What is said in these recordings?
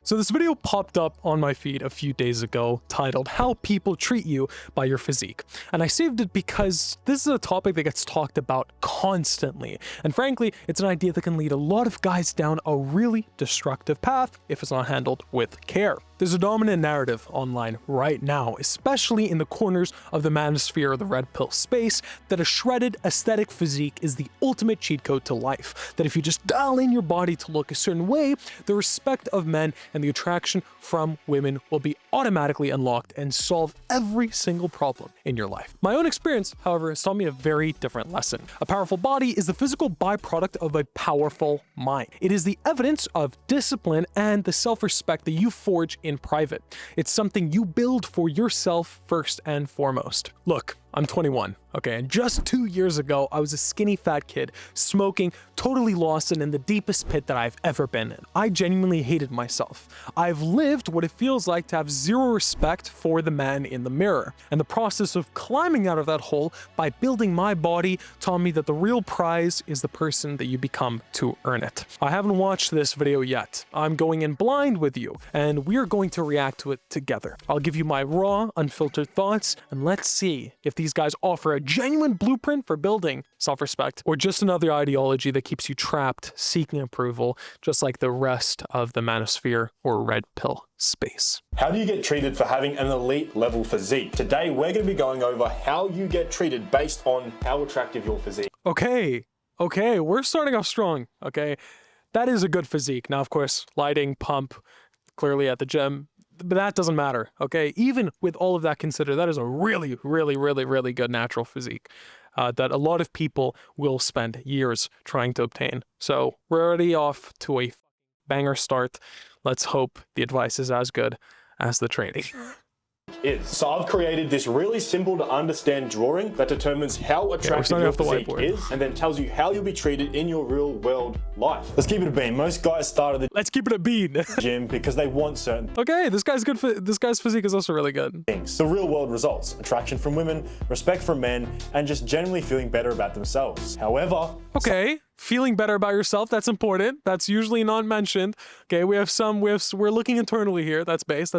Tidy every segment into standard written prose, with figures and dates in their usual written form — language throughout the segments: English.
So this video popped up on my feed a few days ago titled "How People Treat You by Your Physique." And I saved it because this is a topic that gets talked about constantly. And frankly, it's an idea that can lead a lot of guys down a really destructive path if it's not handled with care. There's a dominant narrative online right now, especially in the corners of the manosphere or the red pill space, that a shredded aesthetic physique is the ultimate cheat code to life. That if you just dial in your body to look a certain way, the respect of men and the attraction from women will be automatically unlocked and solve every single problem in your life. My own experience, however, has taught me a very different lesson. A powerful body is the physical byproduct of a powerful mind. It is the evidence of discipline and the self-respect that you forge in private. It's something you build for yourself first and foremost. Look, I'm 21, okay, and just 2 years ago, I was a skinny fat kid, smoking, totally lost and in the deepest pit that I've ever been in. I genuinely hated myself. I've lived what it feels like to have zero respect for the man in the mirror, and the process of climbing out of that hole by building my body taught me that the real prize is the person that you become to earn it. I haven't watched this video yet. I'm going in blind with you, and we are going to react to it together. I'll give you my raw, unfiltered thoughts, and let's see if these guys offer a genuine blueprint for building self-respect, or just another ideology that keeps you trapped, seeking approval, just like the rest of the manosphere or red pill space. How do you get treated for having an elite level physique? Today, we're going to be going over how you get treated based on how attractive your physique. Okay, we're starting off strong, okay? That is a good physique. Now, of course, lighting, pump, clearly at the gym, but that doesn't matter, okay? Even with all of that considered, that is a really good natural physique that a lot of people will spend years trying to obtain. So we're already off to a banger start. Let's hope the advice is as good as the training. So I've created this really simple to understand drawing that determines how attractive your physique is and then tells you how you'll be treated in your real world life. Let's keep it a bean. Most guys start at the Let's keep it a bean. gym because they want certain Okay, this guy's good. This guy's physique is also really good. things. The real world results: attraction from women, respect from men, and just generally feeling better about themselves. However, Okay, feeling better about yourself, that's important. That's usually not mentioned. Okay, we're looking internally here. That's base.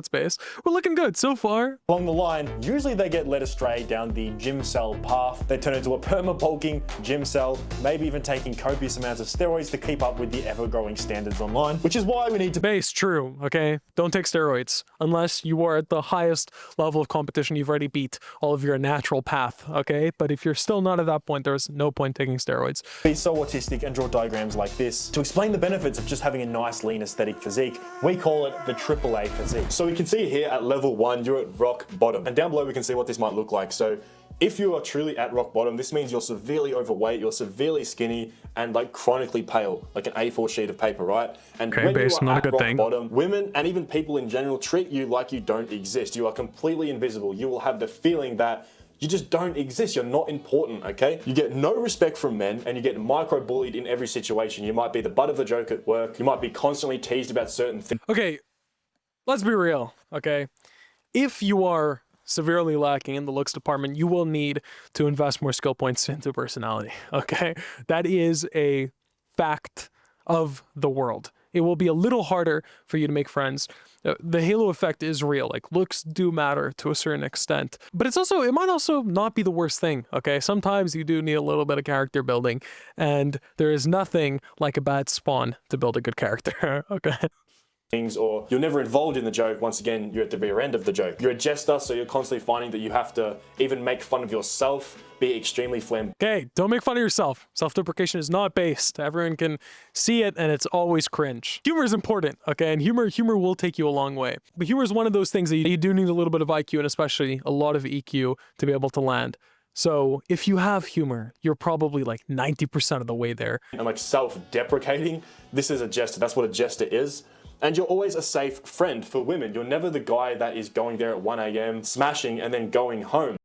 We're looking good so far. along the line, usually they get led astray down the gym cell path. They turn into a perma-bulking gym cell, maybe even taking copious amounts of steroids to keep up with the ever-growing standards online, which is why we need to Base, true, okay? Don't take steroids unless you are at the highest level of competition. You've already beat all of your natural path, okay? But if you're still not at that point, there's no point taking steroids. be so autistic and draw diagrams like this to explain the benefits of just having a nice, lean, aesthetic physique. We call it the AAA physique. So we can see here at level 1, you're at rock bottom. And down below, we can see what this might look like. So if you are truly at rock bottom, this means you're severely overweight, you're severely skinny, and like chronically pale, like an A4 sheet of paper, right? And Okay, when base, you are not a at good rock thing. bottom, women and even people in general treat you like you don't exist. You are completely invisible. You will have the feeling that you just don't exist. You're not important, okay? You get no respect from men and you get micro-bullied in every situation. You might be the butt of the joke at work. You might be constantly teased about certain things. Okay, let's be real, okay? If you are severely lacking in the looks department, you will need to invest more skill points into personality, okay? That is a fact of the world. It will be a little harder for you to make friends. The halo effect is real. Like, looks do matter to a certain extent, but it might also not be the worst thing, okay? Sometimes you do need a little bit of character building, and there is nothing like a bad spawn to build a good character, okay? Or you're never involved in the joke. Once again, you're at the rear end of the joke. You're a jester, so you're constantly finding that you have to even make fun of yourself, be extremely flamboyant. Okay, don't make fun of yourself. Self-deprecation is not based. Everyone can see it, and it's always cringe. Humor is important, okay? And humor will take you a long way. But humor is one of those things that you do need a little bit of IQ and especially a lot of EQ to be able to land. So if you have humor, you're probably like 90% of the way there. And like self-deprecating, this is a jester. That's what a jester is. And you're always a safe friend for women. You're never the guy that is going there at 1 a.m., smashing, and then going home.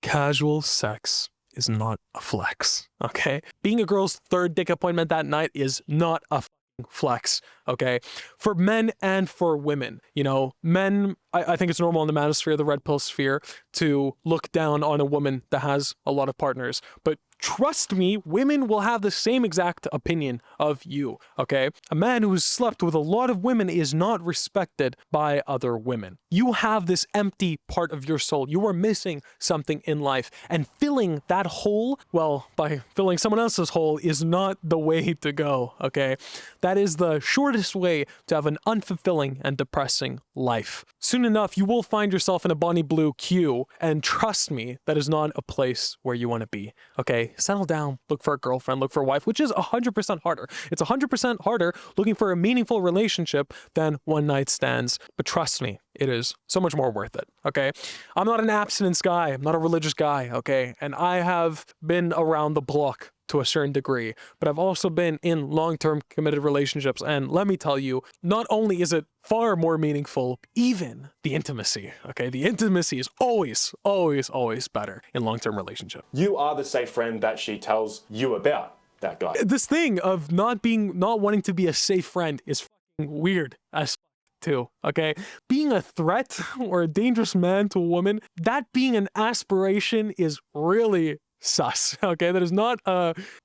Casual sex is not a flex, okay? Being a girl's third dick appointment that night is not a flex, okay? For men and for women, you know, men I think it's normal in the manosphere, the red pill sphere, to look down on a woman that has a lot of partners. But trust me, women will have the same exact opinion of you, okay? A man who's slept with a lot of women is not respected by other women. You have this empty part of your soul. You are missing something in life. And filling that hole, well, by filling someone else's hole is not the way to go, okay? That is the shortest way to have an unfulfilling and depressing life. Soon enough, you will find yourself in a Bonnie Blue queue, and trust me, that is not a place where you want to be, okay? Settle down, look for a girlfriend, look for a wife, which is 100% harder. It's 100% harder looking for a meaningful relationship than one night stands. But trust me, it is so much more worth it, okay? I'm not an abstinence guy. I'm not a religious guy, okay? And I have been around the block to a certain degree, but I've also been in long-term committed relationships. And let me tell you, not only is it far more meaningful, even the intimacy, okay? The intimacy is always, always, always better in long-term relationships. You are the safe friend that she tells you about, that guy. This thing of not wanting to be a safe friend is fucking weird as too, okay? Being a threat or a dangerous man to a woman, that being an aspiration is really sus, okay? That is not,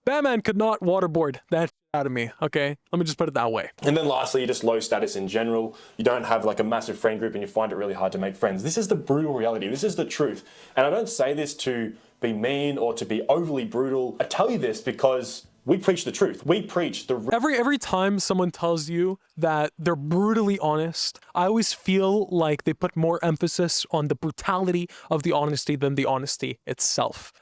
Batman could not waterboard that out of me, okay? Let me just put it that way. And then lastly, you're just low status in general. You don't have like a massive friend group and you find it really hard to make friends. This is the brutal reality. This is the truth. And I don't say this to be mean or to be overly brutal. I tell you this because we preach the truth. We preach the... Every time someone tells you that they're brutally honest, I always feel like they put more emphasis on the brutality of the honesty than the honesty itself.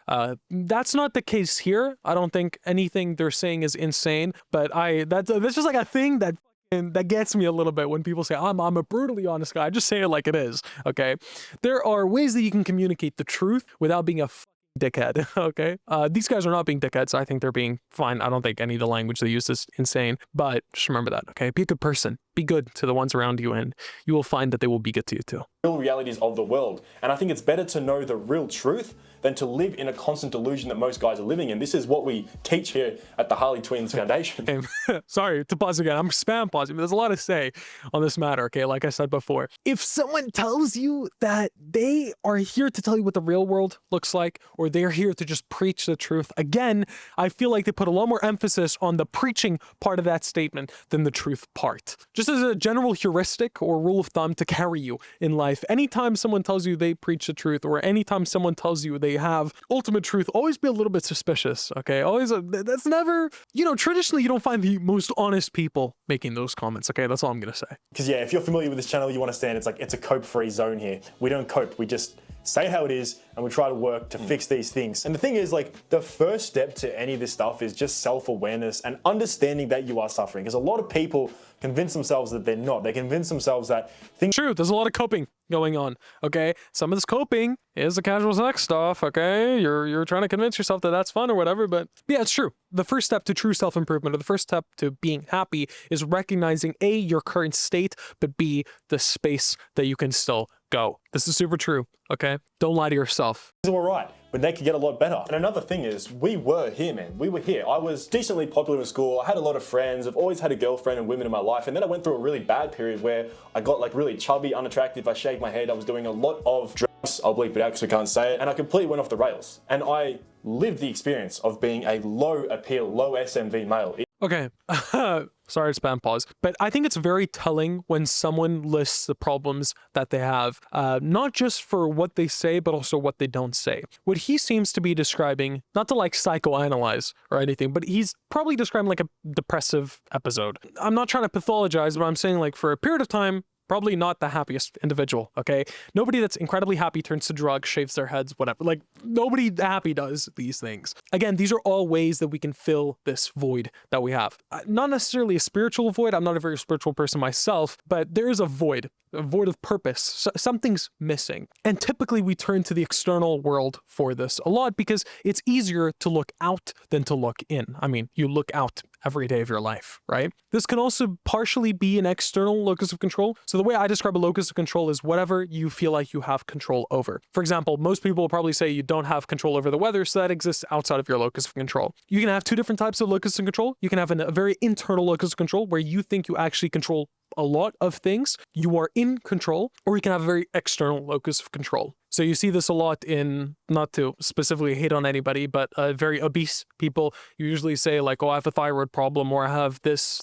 That's not the case here. I don't think anything they're saying is insane, but that's just like a thing that gets me a little bit when people say, I'm a brutally honest guy. I just say it like it is, okay? There are ways that you can communicate the truth without being a dickhead, okay? These guys are not being dickheads. I think they're being fine. I don't think any of the language they use is insane, but just remember that, okay? Be a good person. Be good to the ones around you, and you will find that they will be good to you too. Real realities of the world. And I think it's better to know the real truth than to live in a constant delusion that most guys are living in. This is what we teach here at the Harley Twins Foundation. Sorry to pause again. I'm spam pausing, but there's a lot to say on this matter, okay? Like I said before, if someone tells you that they are here to tell you what the real world looks like, or they're here to just preach the truth, again, I feel like they put a lot more emphasis on the preaching part of that statement than the truth part. Just as a general heuristic or rule of thumb to carry you in life, anytime someone tells you they preach the truth, or anytime someone tells you they have ultimate truth, always be a little bit suspicious, okay? Always, that's never, traditionally you don't find the most honest people making those comments, okay? That's all I'm gonna say. Because yeah, if you're familiar with this channel, you understand it's like, it's a cope-free zone here. We don't cope, we just say how it is, and we try to work to fix these things. And the thing is, like, the first step to any of this stuff is just self-awareness and understanding that you are suffering. Because a lot of people convince themselves that they're not. They convince themselves that things... True, there's a lot of coping going on, okay? Some of this coping is the casual sex stuff, okay? You're trying to convince yourself that that's fun or whatever, but yeah, it's true. The first step to true self-improvement, or the first step to being happy, is recognizing A, your current state, but B, the space that you can still go. This is super true, okay? Don't lie to yourself. Things were right, but they could get a lot better. And another thing is, we were here, man. We were here. I was decently popular in school. I had a lot of friends. I've always had a girlfriend and women in my life. And then I went through a really bad period where I got like really chubby, unattractive. I shaved my head. I was doing a lot of drugs. I'll bleep it out because I can't say it. And I completely went off the rails. And I lived the experience of being a low appeal, low SMV male. Okay, sorry to spam pause, but I think it's very telling when someone lists the problems that they have, not just for what they say, but also what they don't say. What he seems to be describing, not to like psychoanalyze or anything, but he's probably describing like a depressive episode. I'm not trying to pathologize, but I'm saying like for a period of time, probably not the happiest individual, okay? Nobody that's incredibly happy turns to drugs, shaves their heads, whatever. Like, nobody happy does these things. Again, these are all ways that we can fill this void that we have. Not necessarily a spiritual void. I'm not a very spiritual person myself, but there is a void of purpose. So something's missing. And typically we turn to the external world for this a lot because it's easier to look out than to look in. I mean, you look out every day of your life, right? This can also partially be an external locus of control. So the way I describe a locus of control is whatever you feel like you have control over. For example, most people will probably say you don't have control over the weather, so that exists outside of your locus of control. You can have two different types of locus of control. You can have a very internal locus of control where you think you actually control a lot of things, you are in control, or you can have a very external locus of control. So you see this a lot in, not to specifically hate on anybody, but very obese people. You usually say like, oh, I have a thyroid problem, or I have this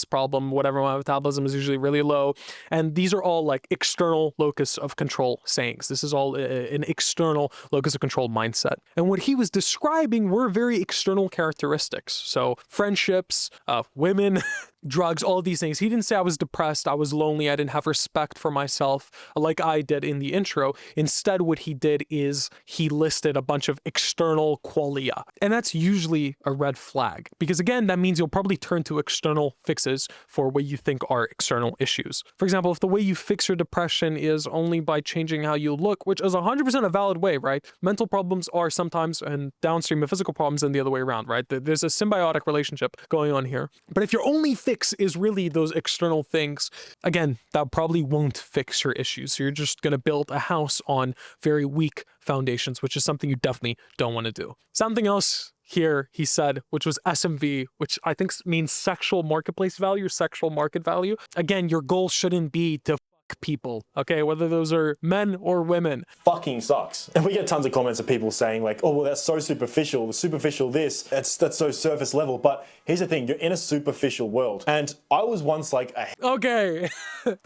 problem, whatever, my metabolism is usually really low. And these are all like external locus of control sayings. This is all an external locus of control mindset. And what he was describing were very external characteristics. So friendships, women, drugs, all of these things. He didn't say I was depressed, I was lonely, I didn't have respect for myself like I did in the intro. Instead, what he did is he listed a bunch of external qualia. And that's usually a red flag, because again, that means you'll probably turn to external fixes for what you think are external issues. For example, if the way you fix your depression is only by changing how you look, which is 100% a valid way, right? Mental problems are sometimes and downstream of physical problems and the other way around, right? There's a symbiotic relationship going on here. But if your only fix is really those external things, again, that probably won't fix your issues. So you're just going to build a house on very weak foundations, which is something you definitely don't want to do. Something else here he said, which was SMV, which I think means sexual marketplace value, sexual market value. Again, your goal shouldn't be to people, okay, whether those are men or women. Fucking sucks. And we get tons of comments of people saying like, oh, well, that's so superficial this, that's so surface level. But here's the thing, you're in a superficial world. And I was once like okay,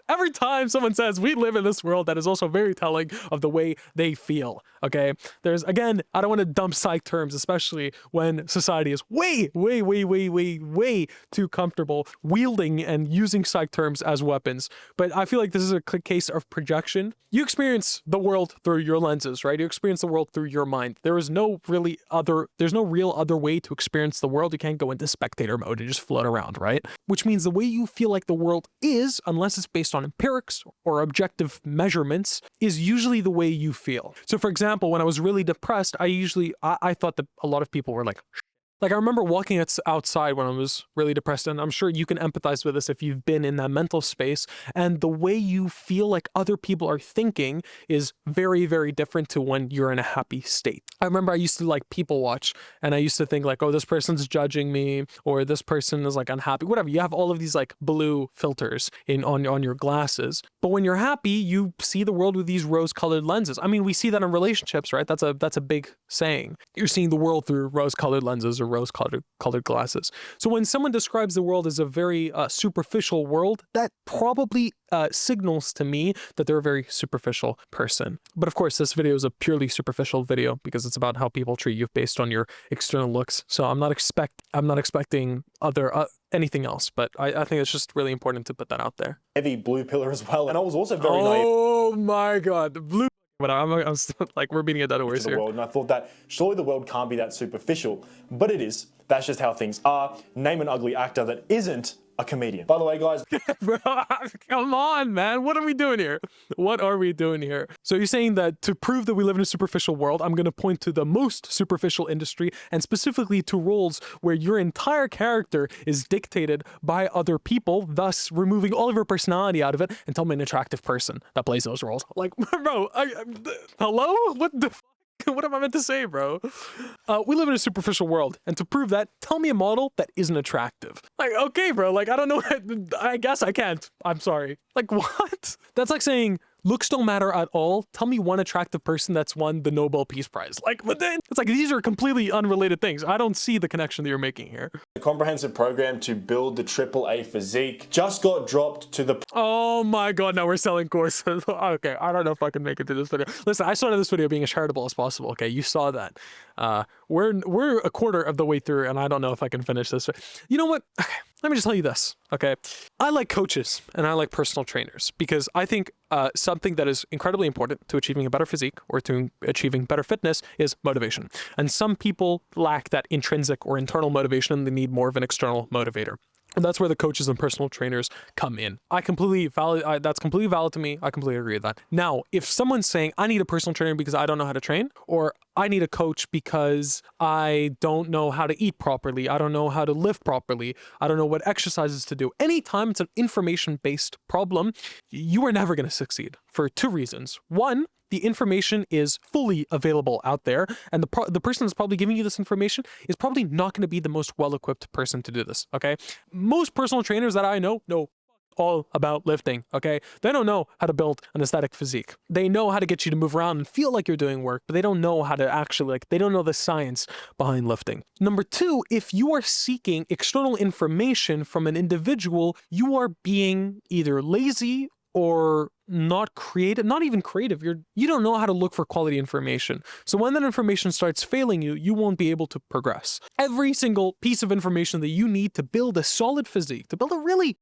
every time someone says we live in this world, that is also very telling of the way they feel, okay? There's, again, I don't want to dump psych terms, especially when society is way too comfortable wielding and using psych terms as weapons. But I feel like this is a case of projection. You experience the world through your lenses, right? You experience the world through your mind. There's no real other way to experience the world. You can't go into spectator mode and just float around, right? Which means the way you feel like the world is, unless it's based on empirics or objective measurements, is usually the way you feel. So for example, when I was really depressed, I thought that a lot of people were like, I remember walking outside when I was really depressed, and I'm sure you can empathize with this if you've been in that mental space, and the way you feel like other people are thinking is very, very different to when you're in a happy state. I remember I used to like people watch, and I used to think like, oh, this person's judging me, or this person is like unhappy, whatever. You have all of these like blue filters on your glasses. But when you're happy, you see the world with these rose-colored lenses. I mean, we see that in relationships, right? That's a big saying. You're seeing the world through rose-colored lenses or rose-colored glasses. So when someone describes the world as a very superficial world, that probably signals to me that they're a very superficial person. But of course, this video is a purely superficial video because it's about how people treat you based on your external looks. So I'm not expecting anything else, but I think it's just really important to put that out there. Heavy blue pillar as well. And I was also very naive. Oh my God, the blue. But I'm still, like, we're beating a dead horse here. And I thought that surely the world can't be that superficial, but it is. That's just how things are. Name an ugly actor that isn't a comedian. By the way, guys. Bro, come on, man. What are we doing here? What are we doing here? So you're saying that to prove that we live in a superficial world, I'm going to point to the most superficial industry, and specifically to roles where your entire character is dictated by other people, thus removing all of your personality out of it, and tell me an attractive person that plays those roles. Like, bro, hello? What the f? What am I meant to say, bro? We live in a superficial world, and to prove that, tell me a model that isn't attractive. Like, okay, bro, like, I don't know, I guess I can't. I'm sorry. Like, what? That's like saying, looks don't matter at all. Tell me one attractive person that's won the Nobel Peace Prize. Like, but then, it's like, these are completely unrelated things. I don't see the connection that you're making here. The comprehensive program to build the AAA physique just got dropped to the... Oh my God, now we're selling courses. Okay, I don't know if I can make it to this video. Listen, I started this video being as charitable as possible, okay? You saw that. We're a quarter of the way through, and I don't know if I can finish this. You know what? Okay, let me just tell you this, okay? I like coaches, and I like personal trainers, because I think something that is incredibly important to achieving a better physique or to achieving better fitness is motivation. And some people lack that intrinsic or internal motivation, and they need more of an external motivator. And that's where the coaches and personal trainers come in. That's completely valid to me. I completely agree with that. Now, if someone's saying, I need a personal trainer because I don't know how to train, or I need a coach because I don't know how to eat properly, I don't know how to lift properly, I don't know what exercises to do. Anytime it's an information-based problem, you are never going to succeed for two reasons. One, the information is fully available out there, and the person that's probably giving you this information is probably not going to be the most well-equipped person to do this, okay? Most personal trainers that I know all about lifting, okay? They don't know how to build an aesthetic physique. They know how to get you to move around and feel like you're doing work, but they don't know how to actually, they don't know the science behind lifting. Number two, if you are seeking external information from an individual, you are being either lazy or not creative, not even creative. You don't know how to look for quality information. So when that information starts failing you, you won't be able to progress. Every single piece of information that you need to build a solid physique, to build a really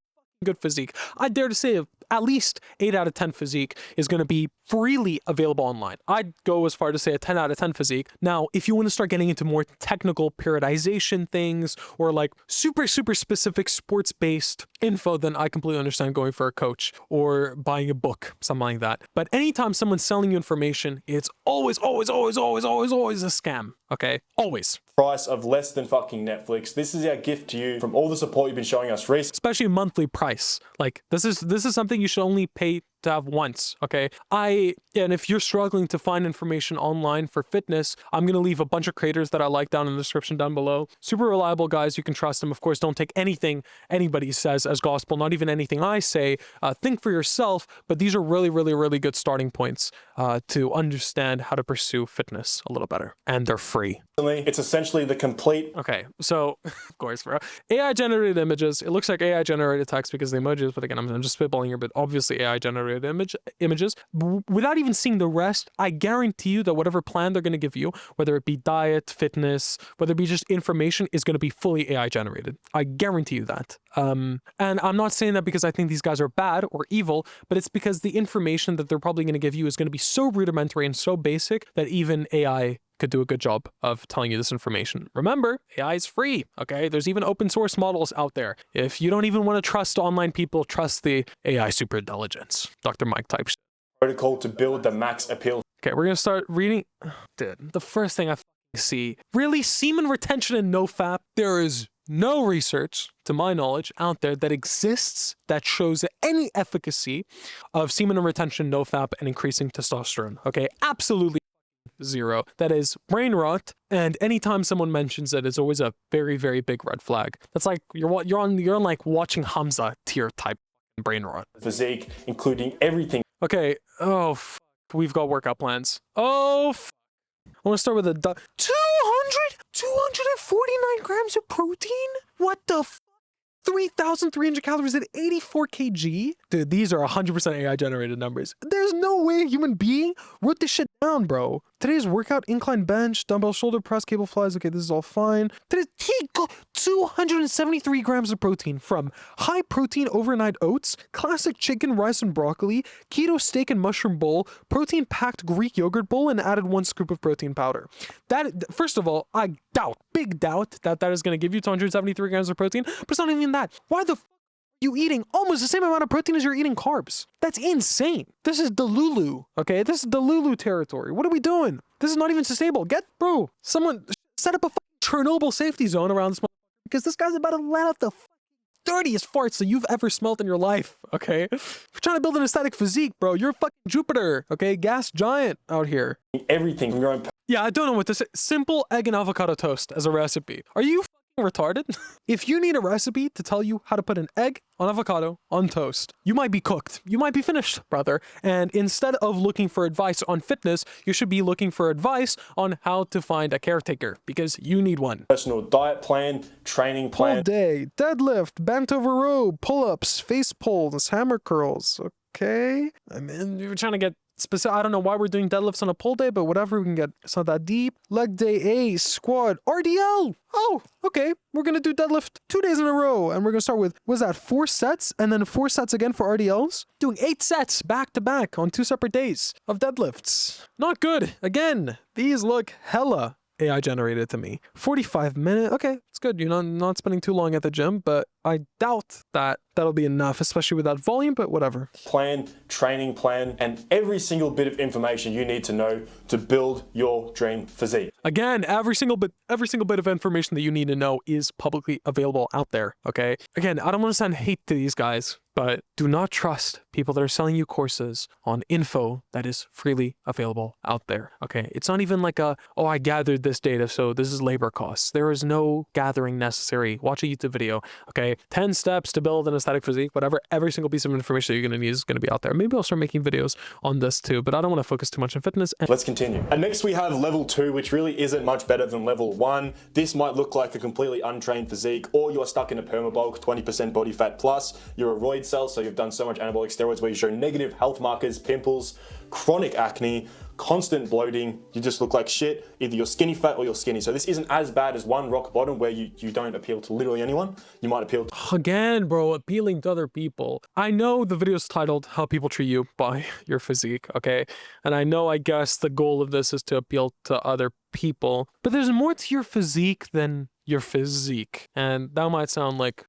good physique, I dare to say at least 8 out of 10 physique is going to be freely available online. I'd go as far to say a 10 out of 10 physique. Now, if you want to start getting into more technical periodization things or like super specific sports-based info, then I completely understand going for a coach or buying a book, something like that. But anytime someone's selling you information, it's always a scam, okay? Always. Price of less than fucking Netflix. This is our gift to you from all the support you've been showing us recently. Especially a monthly price. Like this is something you should only pay to have once, okay? And if you're struggling to find information online for fitness, I'm gonna leave a bunch of creators that I like down in the description down below. Super reliable guys, you can trust them. Of course, don't take anything anybody says as gospel, not even anything I say. Think for yourself, but these are really good starting points to understand how to pursue fitness a little better. And they're free. It's essentially the complete... Okay, so, of course, bro. AI-generated images. It looks like AI-generated text because the emojis, but again, I'm just spitballing here, but obviously AI-generated images. Without even seeing the rest, I guarantee you that whatever plan they're going to give you, whether it be diet, fitness, whether it be just information, is going to be fully AI-generated. I guarantee you that. And I'm not saying that because I think these guys are bad or evil, but it's because the information that they're probably going to give you is going to be so rudimentary and so basic that even AI could do a good job of telling you this information. Remember, AI is free, okay? There's even open source models out there. If you don't even want to trust online people, trust the AI superintelligence. Dr. Mike type shit. Protocol to build the max appeal. Okay, we're gonna start reading. Dude, the first thing I see, really, semen retention and nofap. There is no research, to my knowledge, out there that exists that shows any efficacy of semen retention, nofap, and increasing testosterone, okay? Absolutely zero. That is brain rot, and anytime someone mentions it, it's always a very big red flag. That's like you're on like watching Hamza tier type brain rot. Physique, including everything. Okay. Oh, we've got workout plans. Oh, I want to start with a 249 grams of protein. What the? 3,300 calories at 84 kg? Dude, these are 100% AI generated numbers. There's no way a human being wrote this shit down, bro. Today's workout, incline bench, dumbbell shoulder press, cable flies. Okay, this is all fine. Today's 273 grams of protein from high protein overnight oats, classic chicken, rice and broccoli, keto steak and mushroom bowl, protein packed Greek yogurt bowl, and added 1 scoop of protein powder. That, first of all, I big doubt that is going to give you 273 grams of protein, but it's not even that. Why the you eating almost the same amount of protein as you're eating carbs? That's insane. This is Delulu, okay? This is Delulu territory. What are we doing? This is not even sustainable. Bro, someone set up a Chernobyl safety zone around this because this guy's about to let out the dirtiest farts that you've ever smelled in your life, okay? If you're trying to build an aesthetic physique, bro, you're fucking Jupiter, okay? Gas giant out here. Everything from your own... Yeah, I don't know what to say. Simple egg and avocado toast as a recipe. Are you retarded? If you need a recipe to tell you how to put an egg on avocado on toast, you might be cooked. You might be finished, brother. And instead of looking for advice on fitness, you should be looking for advice on how to find a caretaker because you need one. Personal diet plan, training plan. Pull day, deadlift, bent over row, pull-ups, face pulls, hammer curls. Okay. I mean, you're trying to get specific. I don't know why we're doing deadlifts on a pull day, but whatever, we can get. It's not that deep. Leg day A, squat, RDL. Oh, okay. We're gonna do deadlift 2 days in a row, and we're gonna start with, was that 4 sets, and then 4 sets again for RDLs? Doing 8 sets back to back on 2 separate days of deadlifts. Not good. Again, these look hella AI generated to me. 45 minutes, okay, it's good. You're not spending too long at the gym, but I doubt that that'll be enough, especially with that volume, but whatever. Plan, training plan, and every single bit of information you need to know to build your dream physique. Again, every single bit of information that you need to know is publicly available out there, okay? Again, I don't want to send hate to these guys, but do not trust people that are selling you courses on info that is freely available out there, okay? It's not even like oh, I gathered this data, so this is labor costs. There is no gathering necessary. Watch a YouTube video, okay? 10 steps to build an aesthetic physique, whatever. Every single piece of information that you're going to need is going to be out there. Maybe I'll start making videos on this too, but I don't want to focus too much on fitness. Let's continue. And next we have level 2, which really isn't much better than level 1. This might look like a completely untrained physique, or you're stuck in a permabulk, 20% body fat plus, you're a roid cell, so you've done so much anabolic steroids where you show negative health markers, pimples, chronic acne, constant bloating, you just look like shit. Either you're skinny fat or you're skinny. So this isn't as bad as one rock bottom where you don't appeal to literally anyone. You might appeal to... Again, bro, appealing to other people. I know the video is titled How People Treat You by Your Physique, okay? And I know, I guess, the goal of this is to appeal to other people. But there's more to your physique than your physique. And that might sound like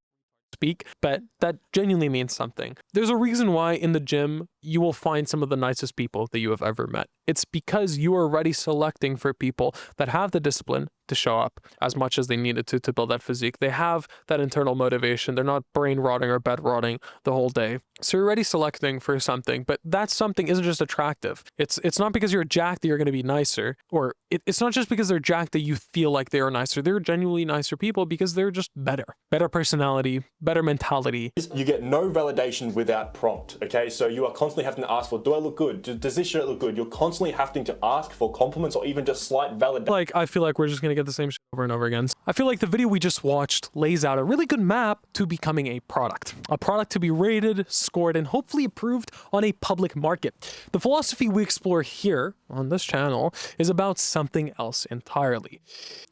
speak, but that genuinely means something. There's a reason why in the gym you will find some of the nicest people that you have ever met. It's because you are already selecting for people that have the discipline to show up as much as they needed to build that physique. They have that internal motivation. They're not brain rotting or bed rotting the whole day. So you're already selecting for something, but that something isn't just attractive. It's not because you're jacked that you're going to be nicer, or it's not just because they're jacked that you feel like they are nicer. They're genuinely nicer people because they're just better. Better personality, better mentality. You get no validation without prompt, okay? So you are constantly having to ask for, do I look good? Does this shirt look good? You're constantly having to ask for compliments or even just slight validation. Like, I feel like we're just going to get the same shit over and over again. I feel like the video we just watched lays out a really good map to becoming a product. A product to be rated, scored, and hopefully approved on a public market. The philosophy we explore here on this channel is about something else entirely.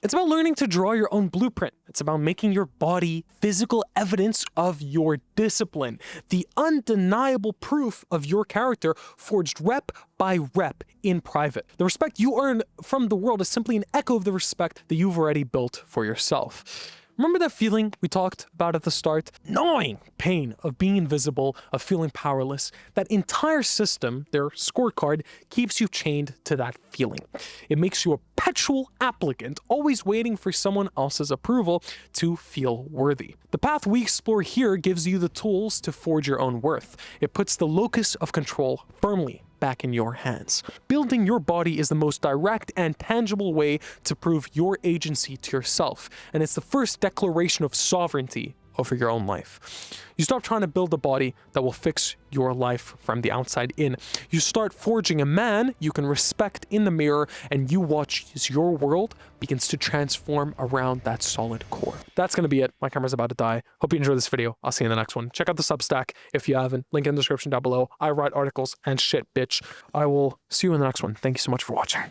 It's about learning to draw your own blueprint. It's about making your body physical evidence of your discipline, the undeniable proof of your character forged rep by rep in private. The respect you earn from the world is simply an echo of the respect that you've already built for yourself. Remember that feeling we talked about at the start? Gnawing pain of being invisible, of feeling powerless. That entire system, their scorecard, keeps you chained to that feeling. It makes you a perpetual applicant, always waiting for someone else's approval to feel worthy. The path we explore here gives you the tools to forge your own worth. It puts the locus of control firmly back in your hands. Building your body is the most direct and tangible way to prove your agency to yourself, and it's the first declaration of sovereignty over your own life. You stop trying to build a body that will fix your life from the outside in. You start forging a man you can respect in the mirror, and you watch as your world begins to transform around that solid core. That's gonna be it. My camera's about to die. Hope you enjoyed this video. I'll see you in the next one. Check out the Substack if you haven't. Link in the description down below. I write articles and shit, bitch. I will see you in the next one. Thank you so much for watching.